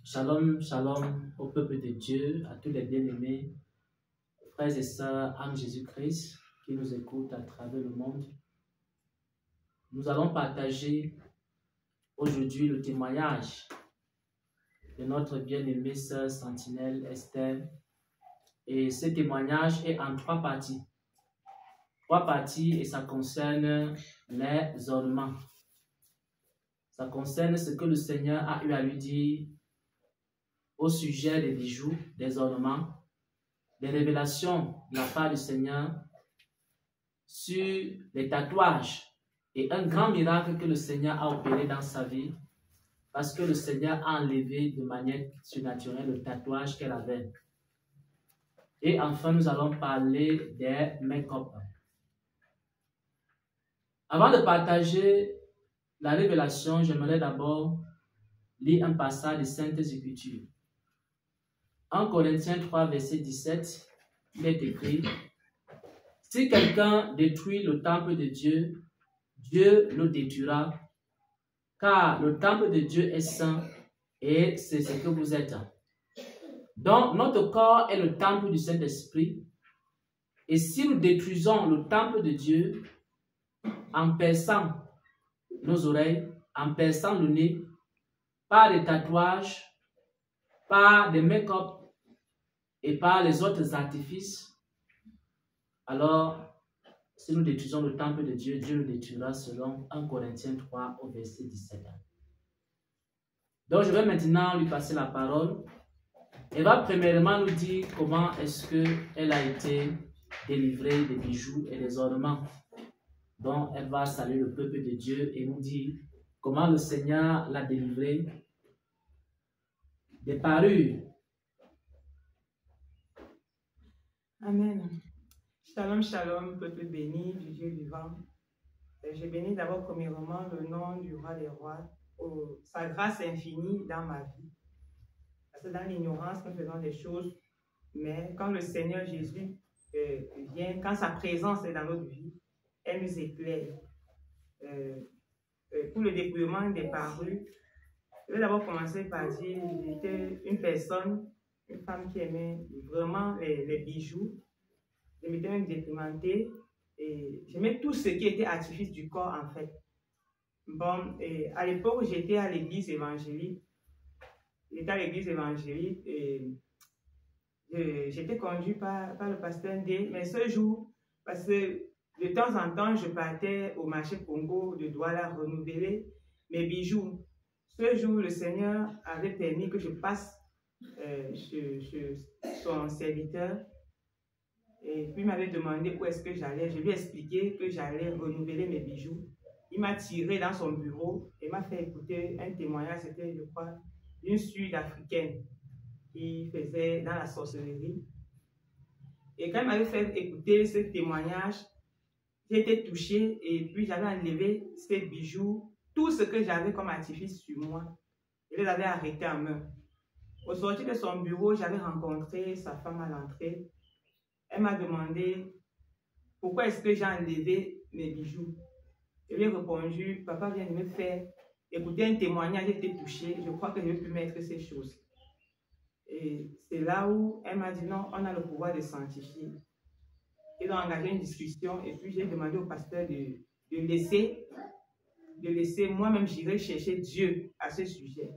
Shalom, shalom au peuple de Dieu, à tous les bien-aimés, frères et sœurs en Jésus-Christ qui nous écoutent à travers le monde. Nous allons partager aujourd'hui le témoignage de notre bien-aimée sœur sentinelle Esther. Et ce témoignage est en trois parties. Trois parties et ça concerne les ornements. Ça concerne ce que le Seigneur a eu à lui dire au sujet des bijoux, des ornements, des révélations de la part du Seigneur sur les tatouages et un grand miracle que le Seigneur a opéré dans sa vie parce que le Seigneur a enlevé de manière surnaturelle le tatouage qu'elle avait. Et enfin, nous allons parler des make-up. Avant de partager la révélation, j'aimerais d'abord lire un passage des Saintes Écritures. En Corinthiens 3, verset 17, il est écrit: si quelqu'un détruit le temple de Dieu, Dieu le détruira, car le temple de Dieu est saint et c'est ce que vous êtes. Donc, notre corps est le temple du Saint-Esprit. Et si nous détruisons le temple de Dieu en perçant nos oreilles, en perçant le nez, par des tatouages, par des make-up et par les autres artifices, alors, si nous détruisons le temple de Dieu, Dieu le détruira selon 1 Corinthiens 3 au verset 17. Donc, je vais maintenant lui passer la parole. Elle va premièrement nous dire comment est-ce qu'elle a été délivrée des bijoux et des ornements. Donc, elle va saluer le peuple de Dieu et nous dire comment le Seigneur l'a délivrée des parures. Amen. Shalom, shalom, peuple béni du Dieu vivant. Je bénis d'abord premièrement le nom du roi des rois, sa grâce infinie dans ma vie. Parce que dans l'ignorance, nous faisons des choses, mais quand le Seigneur Jésus vient, quand sa présence est dans notre vie, elle nous éclaire. Pour le dépouillement des parures, je vais d'abord commencer par dire que j'étais une personne, une femme qui aimait vraiment les bijoux. Je m'étais même déprimentée et j'aimais tout ce qui était artifice du corps en fait. Bon, et à l'époque, j'étais à l'église évangélique. Et j'étais conduite par le pasteur D. Mais ce jour, parce que de temps en temps, je partais au marché Congo de Douala renouveler mes bijoux. Ce jour, le Seigneur avait permis que je passe chez son serviteur. Et puis il m'avait demandé où est-ce que j'allais. Je lui ai expliqué que j'allais renouveler mes bijoux. Il m'a tiré dans son bureau et m'a fait écouter un témoignage, c'était, je crois, d'une Sud-Africaine qui faisait dans la sorcellerie. Et quand il m'avait fait écouter ce témoignage, j'ai été touchée et puis j'avais enlevé ces bijoux, tout ce que j'avais comme artifice sur moi. Je les avais arrêtés en main. Au sortir de son bureau, j'avais rencontré sa femme à l'entrée. Elle m'a demandé pourquoi est-ce que j'ai enlevé mes bijoux. Je lui ai répondu, papa vient de me faire écouter un témoignage, j'ai été touchée, je crois que je vais plus mettre ces choses. Et c'est là où elle m'a dit non, on a le pouvoir de sanctifier. Ils ont engagé une discussion et puis j'ai demandé au pasteur de laisser moi-même, j'irai chercher Dieu à ce sujet.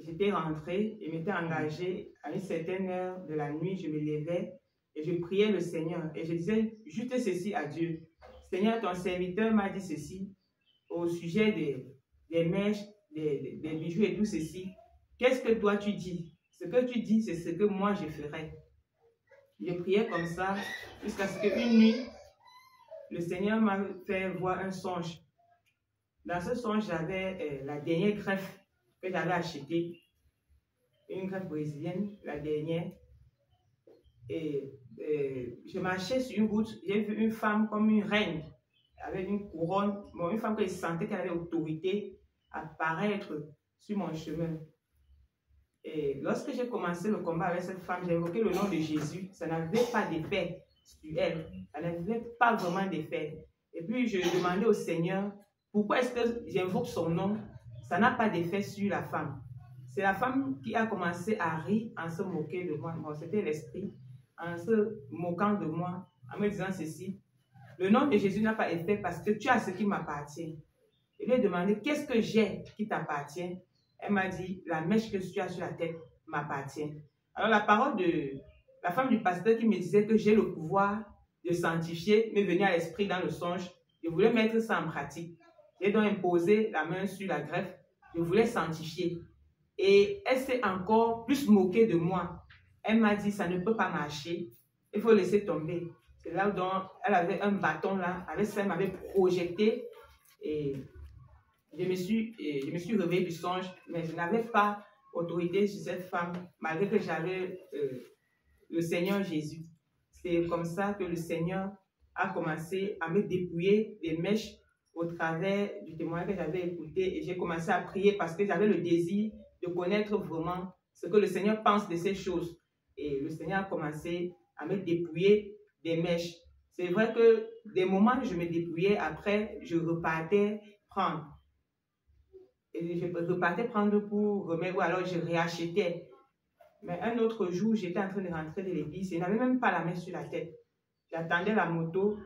J'étais rentrée et m'étais engagée à une certaine heure de la nuit, je me levais et je priais le Seigneur et je disais juste ceci à Dieu. Seigneur, ton serviteur m'a dit ceci au sujet des mèches, des bijoux et tout ceci. Qu'est-ce que toi tu dis? Ce que tu dis, c'est ce que moi je ferai. Je priais comme ça jusqu'à ce qu'une nuit, le Seigneur m'a fait voir un songe. Dans ce songe, j'avais la dernière greffe que j'avais achetée. Une greffe brésilienne, la dernière. Et je marchais sur une route, j'ai vu une femme comme une reine, avec une couronne, bon, une femme que je sentais qu'elle avait autorité apparaître sur mon chemin. Et lorsque j'ai commencé le combat avec cette femme, j'ai évoqué le nom de Jésus, ça n'avait pas d'effet sur elle, ça n'avait pas vraiment d'effet. Et puis je demandais au Seigneur, pourquoi est-ce que j'invoque son nom, ça n'a pas d'effet sur la femme? C'est la femme qui a commencé à rire en se moquant de moi. Bon, c'était l'esprit, en se moquant de moi, en me disant ceci. Le nom de Jésus n'a pas effet parce que tu as ce qui m'appartient. Je lui ai demandé, qu'est-ce que j'ai qui t'appartient? Elle m'a dit, la mèche que tu as sur la tête m'appartient. Alors la parole de la femme du pasteur qui me disait que j'ai le pouvoir de sanctifier m'est venue à l'esprit dans le songe. Je voulais mettre ça en pratique. J'ai donc imposé la main sur la greffe. Je voulais sanctifier. Et elle s'est encore plus moquée de moi. Elle m'a dit, ça ne peut pas marcher. Il faut laisser tomber. C'est là où elle avait un bâton là. Avec ça, elle m'avait projeté. Et je me suis réveillée du songe. Mais je n'avais pas autorité sur cette femme, malgré que j'avais le Seigneur Jésus. C'est comme ça que le Seigneur a commencé à me dépouiller des mèches au travers du témoignage que j'avais écouté. Et j'ai commencé à prier parce que j'avais le désir de connaître vraiment ce que le Seigneur pense de ces choses. Et le Seigneur a commencé à me dépouiller des mèches. C'est vrai que des moments où je me dépouillais, après, je repartais prendre. Et je repartais prendre pour remettre, ou alors je réachetais. Mais un autre jour, j'étais en train de rentrer de l'église et je n'avais même pas la mèche sur la tête. J'attendais la moto.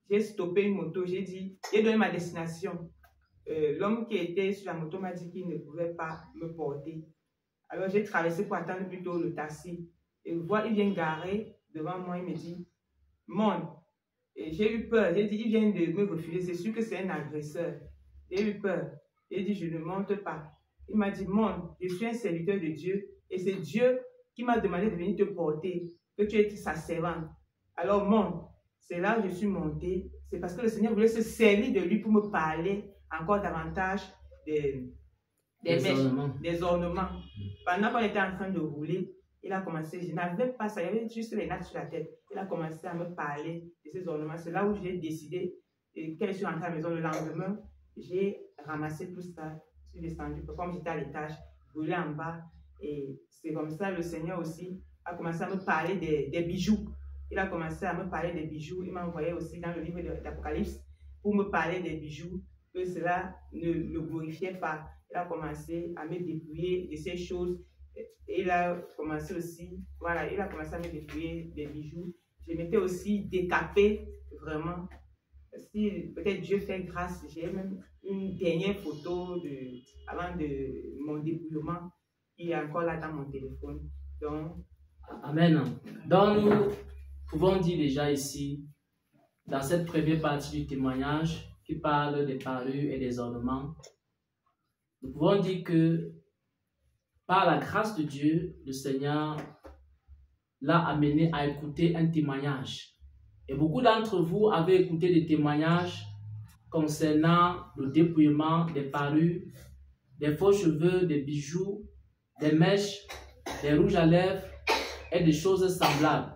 J'ai stoppé une moto. J'ai donné ma destination. L'homme qui était sur la moto m'a dit qu'il ne pouvait pas me porter. Alors j'ai traversé pour attendre plutôt le taxi. Et il vient garer devant moi. Il me dit, monte. Et j'ai eu peur. J'ai dit, il vient de me refuser. C'est sûr que c'est un agresseur. J'ai eu peur. J'ai dit, je ne monte pas. Il m'a dit, monte. Je suis un serviteur de Dieu. Et c'est Dieu qui m'a demandé de venir te porter. Que tu es sa servante. Alors monte. C'est là où je suis montée. C'est parce que le Seigneur voulait se servir de lui pour me parler encore davantage des ornements. Pendant qu'on était en train de rouler, il a commencé, je n'avais pas ça, il y avait juste les nattes sur la tête. Il a commencé à me parler de ces ornements. C'est là où j'ai décidé, quand je suis rentrée à la maison le lendemain, j'ai ramassé tout ça, je suis descendue, comme j'étais à l'étage, roulé en bas. Et c'est comme ça, le Seigneur aussi a commencé à me parler des bijoux. Il a commencé à me parler des bijoux. Il m'a envoyé aussi dans le livre d'Apocalypse pour me parler des bijoux, que cela ne le glorifiait pas. Il a commencé à me dépouiller de ces choses. Et il a commencé aussi, voilà, il a commencé à me dépouiller des bijoux. Je m'étais aussi décapée, vraiment. Si peut-être Dieu fait grâce, j'ai même une dernière photo avant de mon dépouillement qui est encore là dans mon téléphone. Donc, Amen. Donc, nous pouvons dire déjà ici, dans cette première partie du témoignage qui parle des parures et des ornements, nous pouvons dire que par la grâce de Dieu, le Seigneur l'a amené à écouter un témoignage. Et beaucoup d'entre vous avez écouté des témoignages concernant le dépouillement des parures, des faux cheveux, des bijoux, des mèches, des rouges à lèvres et des choses semblables.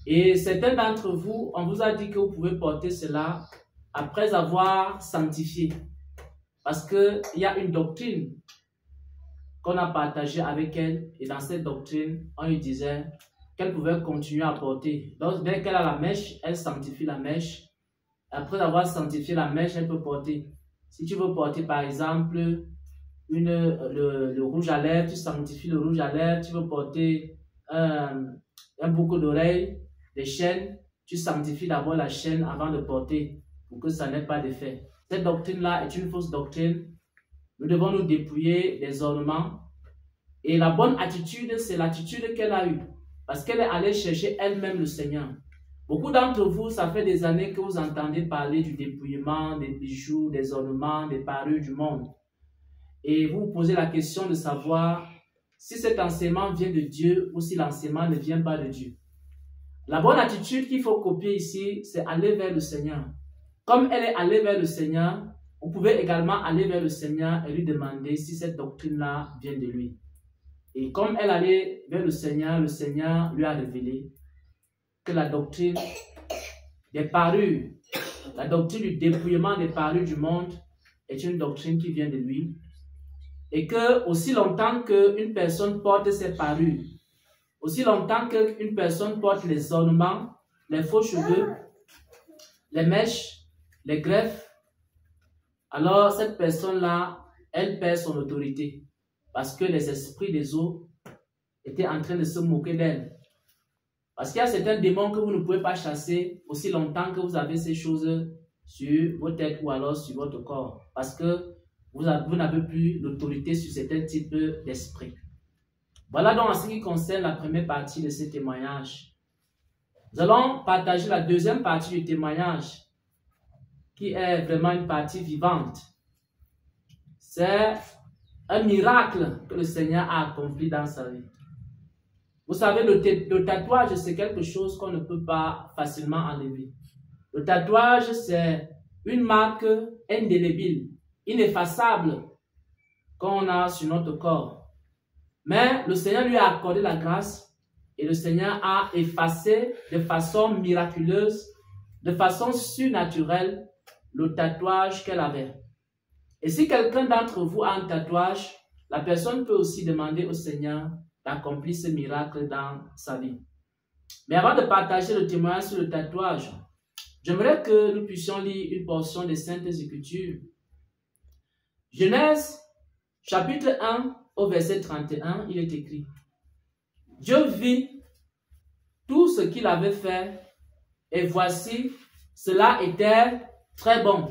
Et certains d'entre vous, on vous a dit que vous pouvez porter cela après avoir sanctifié. Parce qu'il y a une doctrine qu'on a partagée avec elle. Et dans cette doctrine, on lui disait qu'elle pouvait continuer à porter. Donc, dès qu'elle a la mèche, elle sanctifie la mèche. Après avoir sanctifié la mèche, elle peut porter. Si tu veux porter, par exemple, le rouge à lèvres, tu sanctifies le rouge à lèvres. Tu veux porter un boucle d'oreille, des chaînes, tu sanctifies d'abord la chaîne avant de porter pour que ça n'ait pas d'effet. Cette doctrine-là est une fausse doctrine. Nous devons nous dépouiller des ornements. Et la bonne attitude, c'est l'attitude qu'elle a eue. Parce qu'elle est allée chercher elle-même le Seigneur. Beaucoup d'entre vous, ça fait des années que vous entendez parler du dépouillement, des bijoux, des ornements, des parures du monde. Et vous vous posez la question de savoir si cet enseignement vient de Dieu ou si l'enseignement ne vient pas de Dieu. La bonne attitude qu'il faut copier ici, c'est aller vers le Seigneur. Comme elle est allée vers le Seigneur, vous pouvez également aller vers le Seigneur et lui demander si cette doctrine-là vient de lui. Et comme elle allait vers le Seigneur lui a révélé que la doctrine des parures, la doctrine du dépouillement des parures du monde est une doctrine qui vient de lui. Et que aussi longtemps qu'une personne porte ses parures, aussi longtemps qu'une personne porte les ornements, les faux cheveux, les mèches, les greffes, alors cette personne-là, elle perd son autorité. parce que les esprits des eaux étaient en train de se moquer d'elle. Parce qu'il y a certains démons que vous ne pouvez pas chasser aussi longtemps que vous avez ces choses sur vos têtes ou alors sur votre corps. Parce que vous n'avez plus l'autorité sur certains types d'esprits. Voilà donc en ce qui concerne la première partie de ce témoignage. Nous allons partager la deuxième partie du témoignage, qui est vraiment une partie vivante. C'est un miracle que le Seigneur a accompli dans sa vie. Vous savez, le tatouage, c'est quelque chose qu'on ne peut pas facilement enlever. Le tatouage, c'est une marque indélébile, ineffaçable qu'on a sur notre corps. Mais le Seigneur lui a accordé la grâce et le Seigneur a effacé de façon miraculeuse, de façon surnaturelle, le tatouage qu'elle avait. Et si quelqu'un d'entre vous a un tatouage, la personne peut aussi demander au Seigneur d'accomplir ce miracle dans sa vie. Mais avant de partager le témoignage sur le tatouage, j'aimerais que nous puissions lire une portion des Saintes Écritures. Genèse, chapitre 1, au verset 31, il est écrit: Dieu vit tout ce qu'il avait fait, et voici, cela était très bon.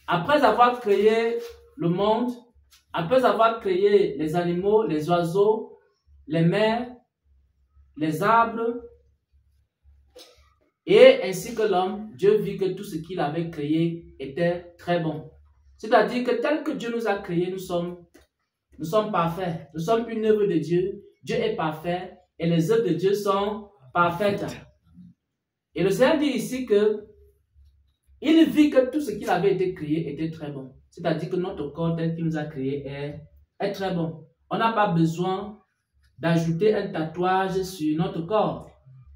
Après avoir créé le monde, après avoir créé les animaux, les oiseaux, les mers, les arbres, et ainsi que l'homme, Dieu vit que tout ce qu'il avait créé était très bon. C'est-à-dire que tel que Dieu nous a créés, nous sommes parfaits. Nous sommes une œuvre de Dieu. Dieu est parfait et les œuvres de Dieu sont parfaites. Et le Seigneur dit ici que il vit que tout ce qu'il avait été créé était très bon. C'est-à-dire que notre corps tel qu'il nous a créé est très bon. On n'a pas besoin d'ajouter un tatouage sur notre corps.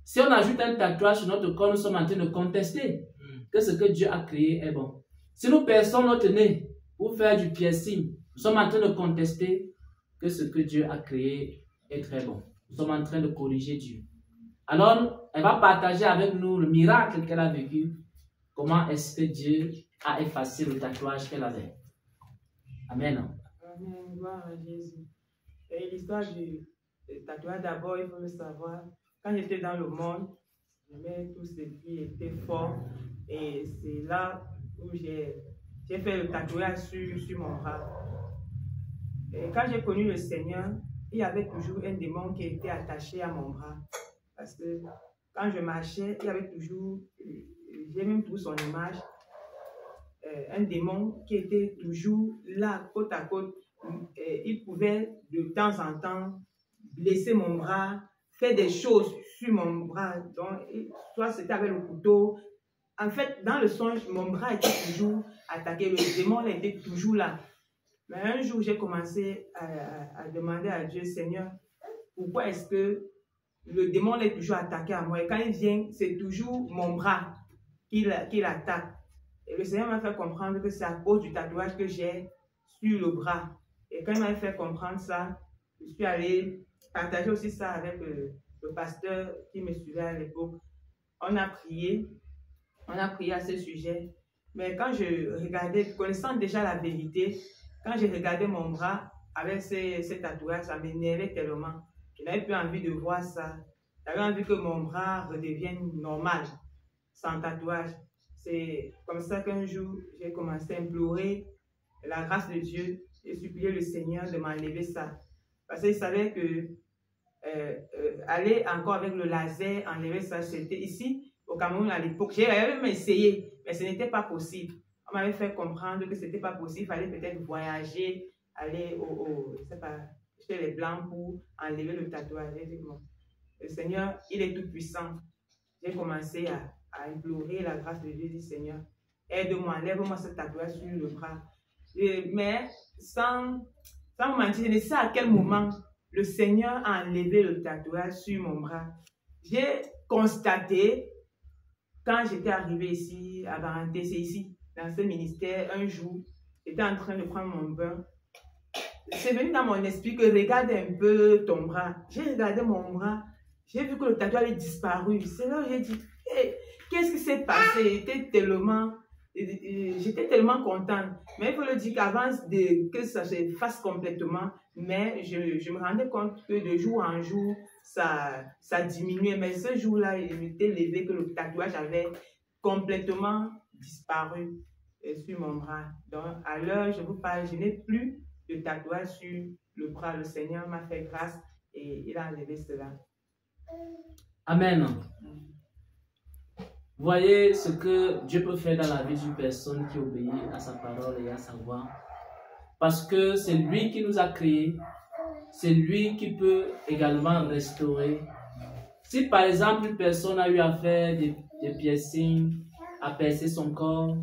Si on ajoute un tatouage sur notre corps, nous sommes en train de contester que ce que Dieu a créé est bon. Si nous perçons notre nez pour faire du piercing, nous sommes en train de contester que ce que Dieu a créé est très bon. Nous sommes en train de corriger Dieu. Alors, elle va partager avec nous le miracle qu'elle a vécu. Comment est-ce que Dieu a effacé le tatouage qu'elle avait. Amen. Amen. Gloire à Jésus. Et l'histoire du tatouage, d'abord, il faut le savoir. Quand j'étais dans le monde, j'aimais tout ce qui était fort. Et c'est là où j'ai fait le tatouage sur mon bras. Et quand j'ai connu le Seigneur, il y avait toujours un démon qui était attaché à mon bras. Parce que quand je marchais, il y avait toujours, j'ai même trouvé son image, un démon qui était toujours là, côte à côte. Il pouvait de temps en temps blesser mon bras, faire des choses sur mon bras. Donc, soit c'était avec le couteau. En fait, dans le songe, mon bras était toujours attaqué. Le démon était toujours là. Mais un jour, j'ai commencé à demander à Dieu, Seigneur, pourquoi est-ce que le démon est toujours attaqué à moi? Et quand il vient, c'est toujours mon bras qu'il attaque. Et le Seigneur m'a fait comprendre que c'est à cause du tatouage que j'ai sur le bras. Et quand il m'a fait comprendre ça, je suis allée partager aussi ça avec le pasteur qui me suivait à l'époque. On a prié à ce sujet. Mais quand je regardais, connaissant déjà la vérité, quand je regardais mon bras avec ces tatouages, ça m'énervait tellement. Je n'avais plus envie de voir ça. J'avais envie que mon bras redevienne normal, sans tatouage. C'est comme ça qu'un jour, j'ai commencé à implorer la grâce de Dieu et supplier le Seigneur de m'enlever ça. Parce qu'il savait que aller encore avec le laser, enlever ça, c'était ici, au Cameroun à l'époque. J'avais même essayé, mais ce n'était pas possible. On m'avait fait comprendre que ce n'était pas possible. Il fallait peut-être voyager, aller je sais pas, chez les Blancs pour enlever le tatouage. Le Seigneur, il est tout puissant. J'ai commencé à implorer la grâce de Dieu. Dit, Seigneur, aide-moi, enlève-moi ce tatouage sur le bras. Mais sans vous mentir, je ne sais à quel moment le Seigneur a enlevé le tatouage sur mon bras. J'ai constaté, quand j'étais arrivée ici, à Baranté, c'est ici, dans ce ministère, un jour, j'étais en train de prendre mon bain. C'est venu dans mon esprit que regarde un peu ton bras. J'ai regardé mon bras, j'ai vu que le tatouage avait disparu. C'est là où j'ai dit, hey, qu'est-ce qui s'est passé? J'étais tellement j'étais tellement contente. Mais il faut le dire qu'avant que ça se fasse complètement, mais je me rendais compte que de jour en jour, ça diminuait. Mais ce jour-là, il m'était levé que le tatouage avait complètement disparu sur mon bras. Donc, à l'heure, je vous parle, je n'ai plus de tatouage sur le bras. Le Seigneur m'a fait grâce et il a enlevé cela. Amen. Voyez ce que Dieu peut faire dans la vie d'une personne qui obéit à sa parole et à sa voix. Parce que c'est lui qui nous a créés. C'est lui qui peut également restaurer. Si par exemple une personne a eu à faire des piercings, à percer son corps,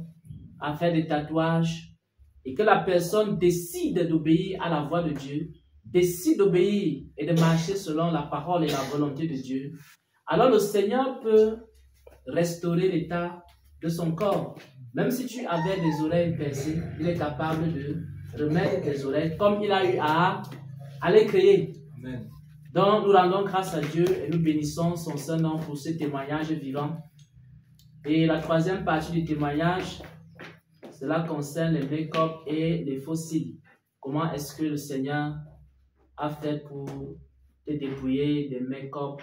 à faire des tatouages, et que la personne décide d'obéir à la voix de Dieu, décide d'obéir et de marcher selon la parole et la volonté de Dieu, alors le Seigneur peut restaurer l'état de son corps. Même si tu avais des oreilles percées, il est capable de remettre tes oreilles comme il a eu à les créer. Amen. Donc nous rendons grâce à Dieu et nous bénissons son Saint-Nom pour ce témoignage vivant. Et la troisième partie du témoignage, cela concerne les make-up et les fossiles. Comment est-ce que le Seigneur a fait pour te dépouiller des make-up,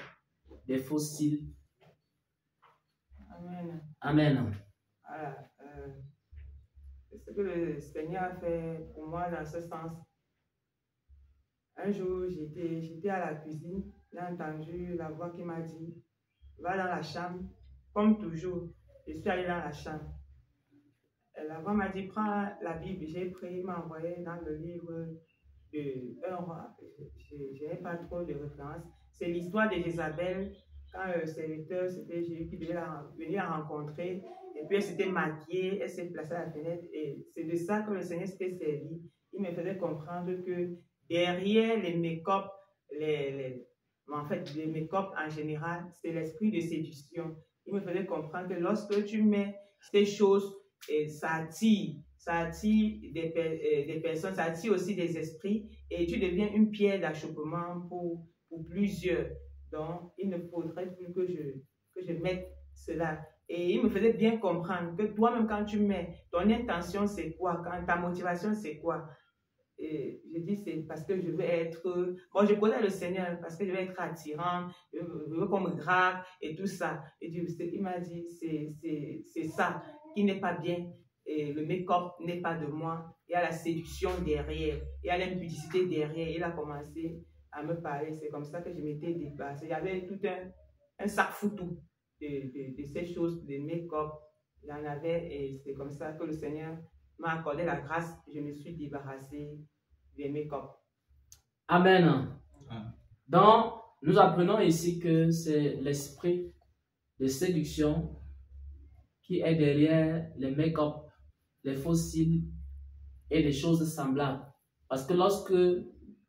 des fossiles? Amen. Amen. Voilà. Ce que le Seigneur a fait pour moi dans ce sens. Un jour, j'étais à la cuisine, j'ai entendu la voix qui m'a dit, va dans la chambre, comme toujours. Je suis allée dans la chambre. La voix m'a dit, prends la Bible. J'ai pris, il m'a envoyé dans le livre de un roi. Je n'ai pas trop de références. C'est l'histoire de Jézabel, quand le serviteur, c'était Jésus qui devait venir la rencontrer. Et puis elle s'était maquillée, elle s'est placée à la fenêtre. Et c'est de ça que le Seigneur s'était servi. Il me faisait comprendre que derrière les make-up, en fait, les make-up en général, c'est l'esprit de séduction. Il me faisait comprendre que lorsque tu mets ces choses, ça attire des personnes, ça attire aussi des esprits et tu deviens une pierre d'achoppement pour plusieurs. Donc, il ne faudrait plus que je mette cela. Et il me faisait bien comprendre que toi-même, quand tu mets, ton intention, c'est quoi? Ta motivation, c'est quoi? Et je dis, c'est parce que je veux être... Bon, je connais le Seigneur parce que je veux être attirant, je veux qu'on me drague et tout ça. Et il m'a dit, c'est ça qui n'est pas bien. Et le make-up n'est pas de moi. Il y a la séduction derrière. Il y a l'impudicité derrière. Il a commencé à me parler. C'est comme ça que je m'étais dépassée. Il y avait tout un sac foutu de ces choses, de make-up. Il y en avait et c'est comme ça que le Seigneur m'a accordé la grâce. Je me suis débarrassée des make-up. Amen. Donc, nous apprenons ici que c'est l'esprit de séduction qui est derrière les make-up, les fossiles et les choses semblables. Parce que lorsque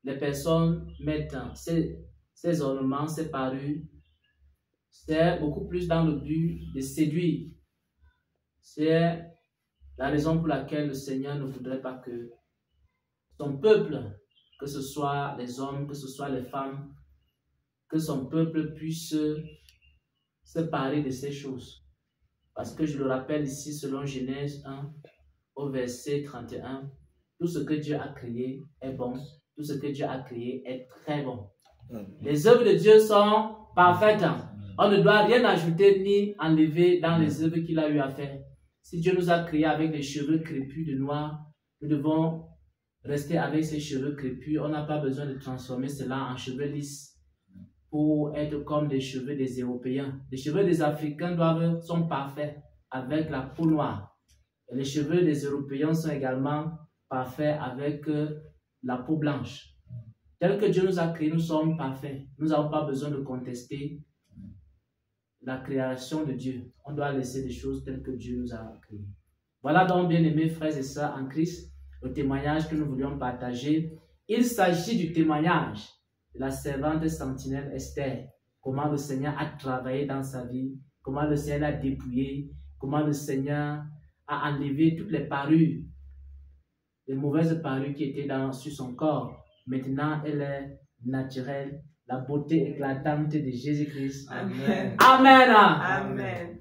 les personnes mettent ces ornements, ces parures, c'est beaucoup plus dans le but de séduire. C'est la raison pour laquelle le Seigneur ne voudrait pas que son peuple, que ce soit les hommes, que ce soit les femmes, que son peuple puisse se parer de ces choses. Parce que je le rappelle ici, selon Genèse 1, au verset 31, tout ce que Dieu a créé est bon, tout ce que Dieu a créé est très bon. Les œuvres de Dieu sont parfaites. On ne doit rien ajouter ni enlever dans les œuvres qu'il a eu à faire. Si Dieu nous a créés avec des cheveux crépus de noir, nous devons rester avec ces cheveux crépus. On n'a pas besoin de transformer cela en cheveux lisses pour être comme des cheveux des Européens. Les cheveux des Africains sont parfaits avec la peau noire. Et les cheveux des Européens sont également parfaits avec la peau blanche. Tel que Dieu nous a créés, nous sommes parfaits. Nous n'avons pas besoin de contester la création de Dieu. On doit laisser les choses telles que Dieu nous a créées. Voilà donc, bien-aimés frères et sœurs en Christ, le témoignage que nous voulions partager. Il s'agit du témoignage de la servante sentinelle Esther. Comment le Seigneur a travaillé dans sa vie, comment le Seigneur l'a dépouillé, comment le Seigneur a enlevé toutes les parures, les mauvaises parures qui étaient sur son corps. Maintenant, elle est naturelle. La beauté éclatante de Jésus-Christ. Amen. Amen. Amen.